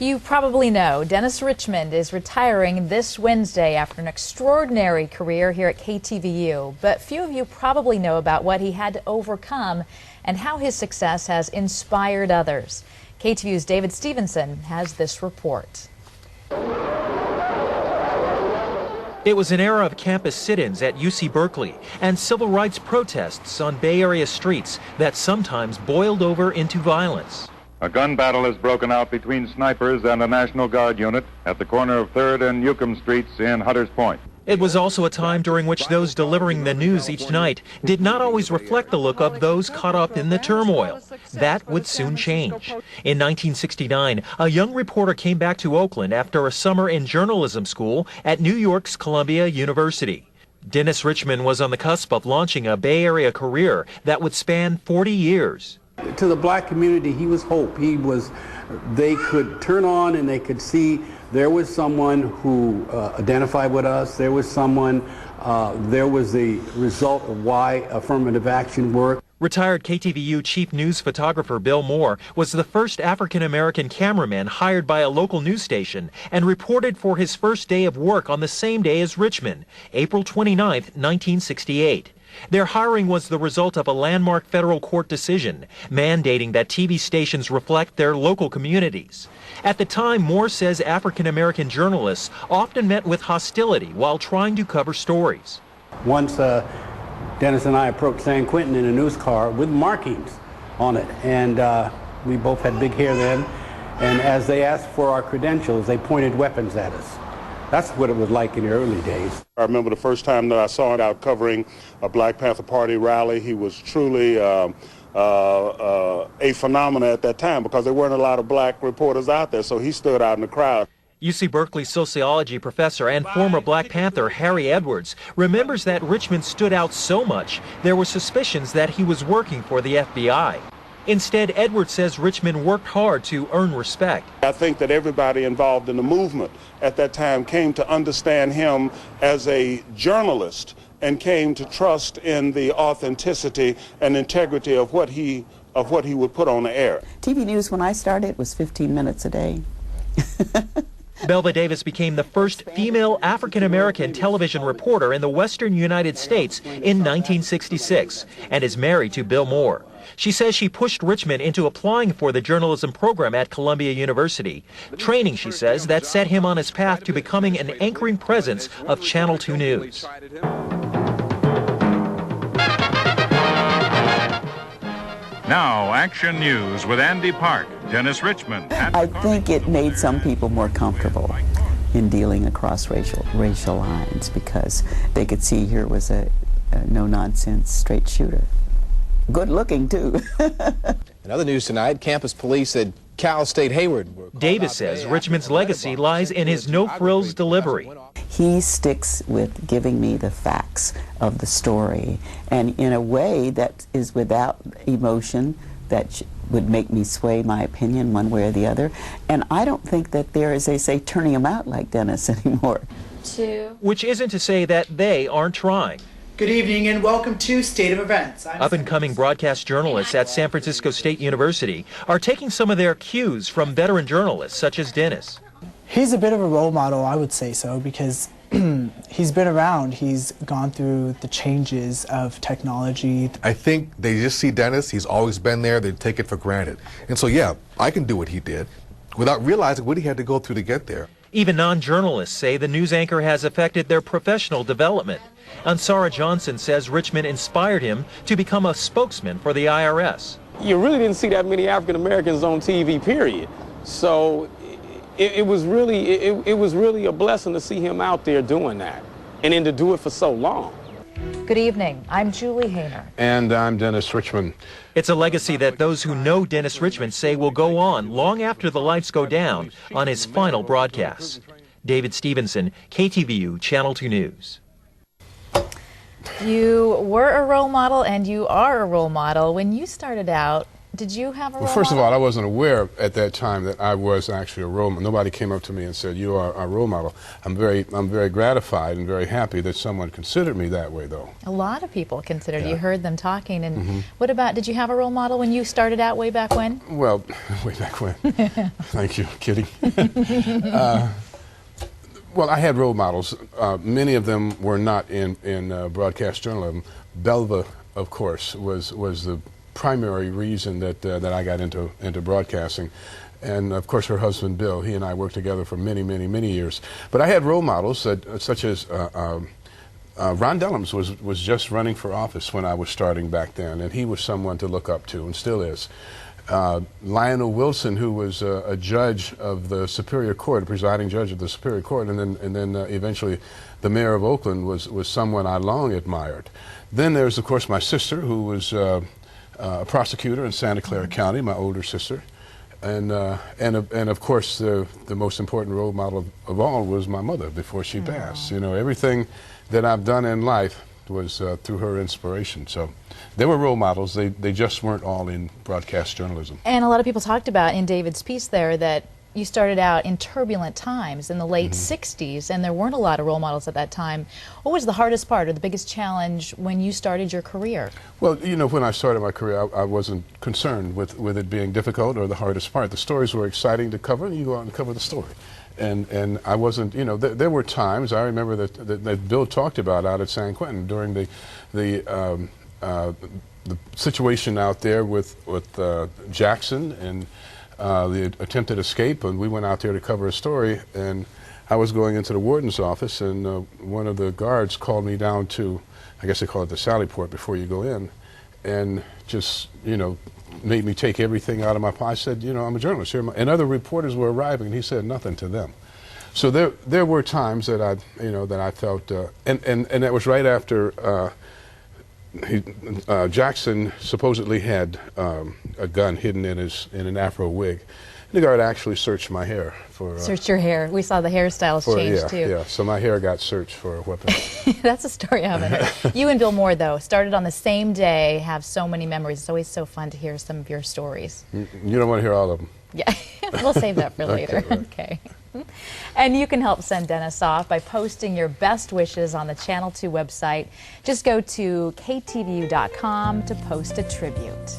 You probably know Dennis Richmond is retiring this Wednesday after an extraordinary career here at KTVU. But few of you probably know about what he had to overcome and how his success has inspired others. KTVU's David Stevenson has this report. It was an era of campus sit-ins at UC Berkeley and civil rights protests on Bay Area streets that sometimes boiled over into violence. A gun battle has broken out between snipers and a National Guard unit at the corner of 3rd and Newcomb Streets in Hunters Point. It was also a time during which those delivering the news each night did not always reflect the look of those caught up in the turmoil. That would soon change. In 1969, a young reporter came back to Oakland after a summer in journalism school at New York's Columbia University. Dennis Richmond was on the cusp of launching a Bay Area career that would span 40 years. To the black community, he was hope. They could turn on and they could see there was someone who identified with us. There was the result of why affirmative action worked. Retired KTVU chief news photographer Bill Moore was the first African-American cameraman hired by a local news station and reported for his first day of work on the same day as Richmond, April 29, 1968. Their hiring was the result of a landmark federal court decision mandating that TV stations reflect their local communities. At the time, Moore says African-American journalists often met with hostility while trying to cover stories. Once Dennis and I approached San Quentin in a news car with markings on it, and we both had big hair then, and as they asked for our credentials, they pointed weapons at us. That's what it was like in the early days. I remember the first time that I saw it out covering a Black Panther Party rally. He was truly a phenomenon at that time because there weren't a lot of black reporters out there, so he stood out in the crowd. UC Berkeley sociology professor and former Black Panther Harry Edwards remembers that Richmond stood out so much there were suspicions that he was working for the FBI. Instead, Edwards says Richmond worked hard to earn respect. I think that everybody involved in the movement at that time came to understand him as a journalist and came to trust in the authenticity and integrity of what he would put on the air. TV news when I started was 15 minutes a day. Belva Davis became the first female African-American television reporter in the western United States in 1966 and is married to Bill Moore. She says she pushed Richmond into applying for the journalism program at Columbia University, training, she says, that set him on his path to becoming an anchoring presence of Channel 2 News. Now, Action News with Andy Park, Dennis Richmond. I think it made some people more comfortable in dealing across racial lines because they could see here was a no-nonsense straight shooter. Good looking, too. In other news tonight, campus police at Cal State Hayward. Davis says Richmond's legacy lies in his no-frills delivery. He sticks with giving me the facts of the story, and in a way that is without emotion that would make me sway my opinion one way or the other. And I don't think that there is, they say, turning him out like Dennis anymore. Which isn't to say that they aren't trying. Good evening and welcome to State of Events. Up-and-coming broadcast journalists at San Francisco State University are taking some of their cues from veteran journalists such as Dennis. He's a bit of a role model, I would say so, because he's been around. He's gone through the changes of technology. I think they just see Dennis. He's always been there. They take it for granted. And so, yeah, I can do what he did without realizing what he had to go through to get there. Even non-journalists say the news anchor has affected their professional development. Ansara Johnson says Richmond inspired him to become a spokesman for the IRS. You really didn't see that many African Americans on TV, period. So it was really a blessing to see him out there doing that, and then to do it for so long. Good evening. I'm Julie Hayner. And I'm Dennis Richmond. It's a legacy that those who know Dennis Richmond say will go on long after the lights go down on his final broadcasts. David Stevenson, KTVU, Channel 2 News. You were a role model and you are a role model. When you started out, Did you have a role Well, first of model? all, I wasn't aware at that time that I was actually a role model. Nobody came up to me and said, "You are a role model." I'm very gratified and very happy that someone considered me that way, though. A lot of people considered. Yeah. You heard them talking. And Mm-hmm. what about, did you have a role model when you started out way back when? Well, way back when. Thank you, kidding. Well, I had role models. Many of them were not in broadcast journalism. Belva, of course, was the primary reason that I got into broadcasting. And of course her husband Bill, he and I worked together for many years. But I had role models that, such as Ron Dellums was just running for office when I was starting back then, and he was someone to look up to and still is. Lionel Wilson, who was a judge of the Superior Court, a presiding judge of the Superior Court, and then eventually the mayor of Oakland was someone I long admired. Then there's of course my sister, who was a prosecutor in Santa Clara County, my older sister, and of course the most important role model of all was my mother before she passed. You know, everything that I've done in life was through her inspiration. So they were role models. They just weren't all in broadcast journalism. And a lot of people talked about in David's piece there that you started out in turbulent times in the late 60s, and there weren't a lot of role models at that time. What was the hardest part or the biggest challenge when you started your career? Well, you know, when I started my career, I wasn't concerned with it being difficult or the hardest part. The stories were exciting to cover, and you go out and cover the story. And I wasn't, you know, there were times, I remember that Bill talked about out at San Quentin during the situation out there with Jackson and the attempted escape, and we went out there to cover a story, and I was going into the warden's office, and one of the guards called me down to, I guess they call it the Sally Port before you go in, and just, you know, made me take everything out of my pocket. I said, you know, I'm a journalist here, and other reporters were arriving, and he said nothing to them. So there were times that I felt, and that was right after Jackson supposedly had a gun hidden in an afro wig. The guard actually searched my hair for. Searched your hair. We saw the hairstyles change too. Yeah, so my hair got searched for a weapon. That's a story I haven't heard. You and Bill Moore, though, started on the same day, have so many memories. It's always so fun to hear some of your stories. You don't want to hear all of them. Yeah, we'll save that for later. Okay. And you can help send Dennis off by posting your best wishes on the Channel 2 website. Just go to KTVU.com to post a tribute.